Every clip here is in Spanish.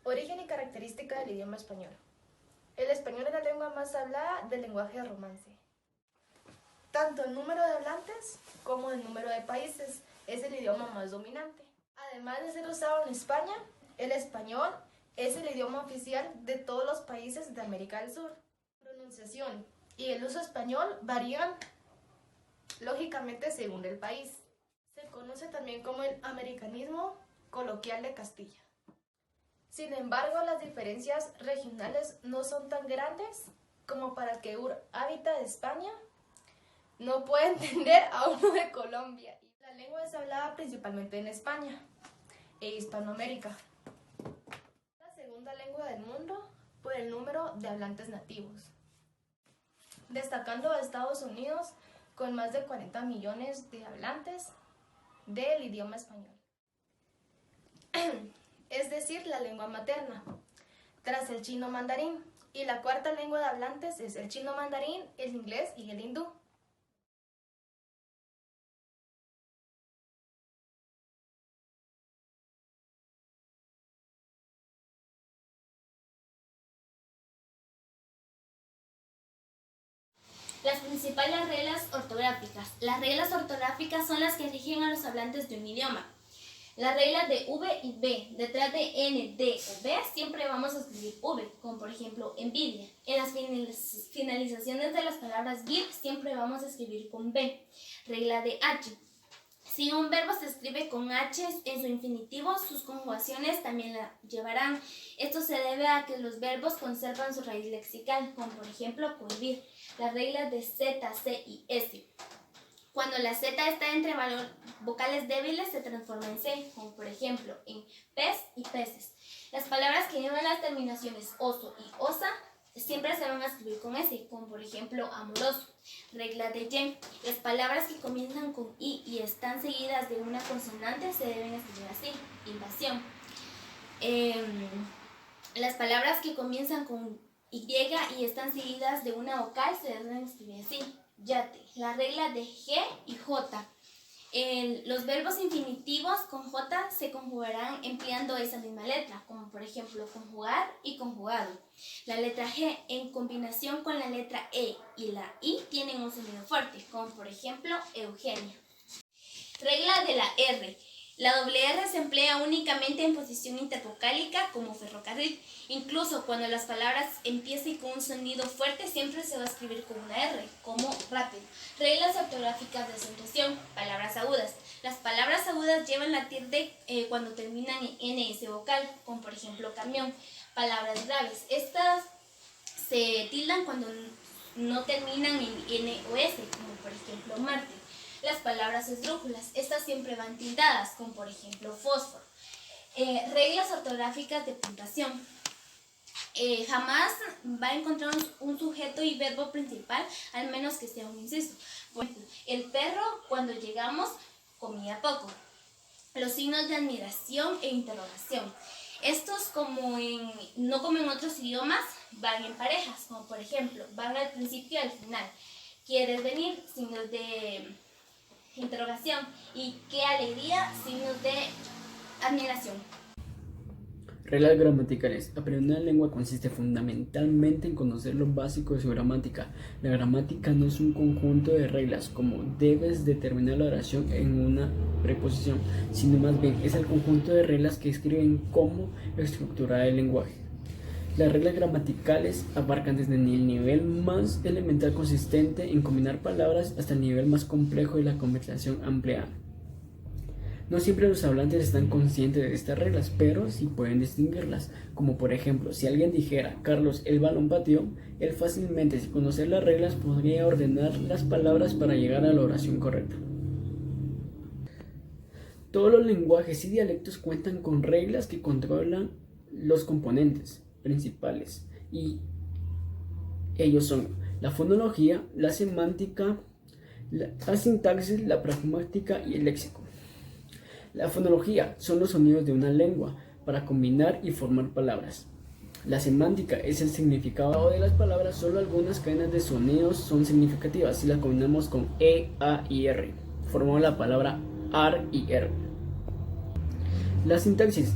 Origen y característica del idioma español. El español es la lengua más hablada del lenguaje de romance. Tanto el número de hablantes como el número de países es el idioma más dominante. Además de ser usado en España, el español es el idioma oficial de todos los países de América del Sur. La pronunciación y el uso español varían lógicamente según el país. Se conoce también como el americanismo coloquial de Castilla. Sin embargo, las diferencias regionales no son tan grandes como para que un hábitat de España no pueda entender a uno de Colombia. La lengua es hablada principalmente en España e Hispanoamérica. La segunda lengua del mundo por el número de hablantes nativos, destacando a Estados Unidos con más de 40 millones de hablantes del idioma español. Es decir, la lengua materna, tras el chino mandarín, y la cuarta lengua de hablantes es el chino mandarín, el inglés y el hindú. Las principales reglas ortográficas. Las reglas ortográficas son las que rigen a los hablantes de un idioma. Las reglas de V y B. Detrás de N, D o B siempre vamos a escribir V, como por ejemplo envidia. En las finalizaciones de las palabras vir siempre vamos a escribir con B. Regla de H. Si un verbo se escribe con H en su infinitivo, sus conjugaciones también la llevarán. Esto se debe a que los verbos conservan su raíz lexical, como por ejemplo cohibir. Las reglas de Z, C y S. Cuando la Z está entre vocales débiles se transforma en C, como por ejemplo en pez y peces. Las palabras que llevan las terminaciones oso y osa siempre se van a escribir con S, como por ejemplo amoroso. Regla de Y. Las palabras que comienzan con I y están seguidas de una consonante se deben escribir así. Invasión. Las palabras que comienzan con Y y están seguidas de una vocal se deben escribir así. Yate. La regla de G y J. Los verbos infinitivos con J se conjugarán empleando esa misma letra, como por ejemplo conjugar y conjugado. La letra G en combinación con la letra E y la I tienen un sonido fuerte, como por ejemplo Eugenia. Regla de la R. La doble R se emplea únicamente en posición intervocálica como ferrocarril. Incluso cuando las palabras empiecen con un sonido fuerte, siempre se va a escribir con una R, como rápido. Reglas ortográficas de acentuación. Palabras agudas. Las palabras agudas llevan la tilde cuando terminan en NS vocal, como por ejemplo camión. Palabras graves. Estas se tildan cuando no terminan en N o S, como por ejemplo mártir. Las palabras esdrújulas, estas siempre van tildadas, como por ejemplo fósforo. Reglas ortográficas de puntuación. Jamás va a encontrar un sujeto y verbo principal, al menos que sea un inciso. Por ejemplo, el perro, cuando llegamos, comía poco. Los signos de admiración e interrogación. Estos, no como en otros idiomas, van en parejas, como por ejemplo, van al principio y al final. ¿Quieres venir? Signos de interrogación. Y qué alegría, signos de admiración. Reglas gramaticales. Aprender una lengua consiste fundamentalmente en conocer lo básico de su gramática. La gramática no es un conjunto de reglas, como debes determinar la oración en una preposición, sino más bien es el conjunto de reglas que escriben cómo estructurar el lenguaje. Las reglas gramaticales abarcan desde el nivel más elemental consistente en combinar palabras hasta el nivel más complejo de la conversación ampliada. No siempre los hablantes están conscientes de estas reglas, pero sí pueden distinguirlas, como por ejemplo, si alguien dijera Carlos el balón pateó, él fácilmente, sin conocer las reglas, podría ordenar las palabras para llegar a la oración correcta. Todos los lenguajes y dialectos cuentan con reglas que controlan los componentes principales, y ellos son la fonología, la semántica, la sintaxis, la pragmática y el léxico. La fonología son los sonidos de una lengua para combinar y formar palabras. La semántica es el significado de las palabras. Solo algunas cadenas de sonidos son significativas si las combinamos con E, A y R. Formamos la palabra AR y R. La sintaxis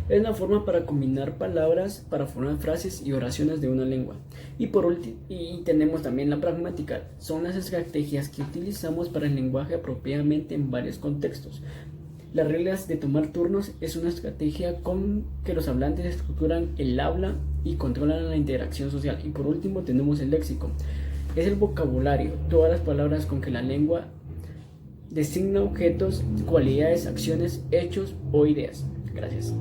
Es la forma para combinar palabras para formar frases y oraciones de una lengua. Y por último, tenemos también la pragmática. Son las estrategias que utilizamos para el lenguaje apropiadamente en varios contextos. Las reglas de tomar turnos es una estrategia con que los hablantes estructuran el habla y controlan la interacción social. Y por último tenemos el léxico. Es el vocabulario, todas las palabras con que la lengua designa objetos, cualidades, acciones, hechos o ideas. Gracias.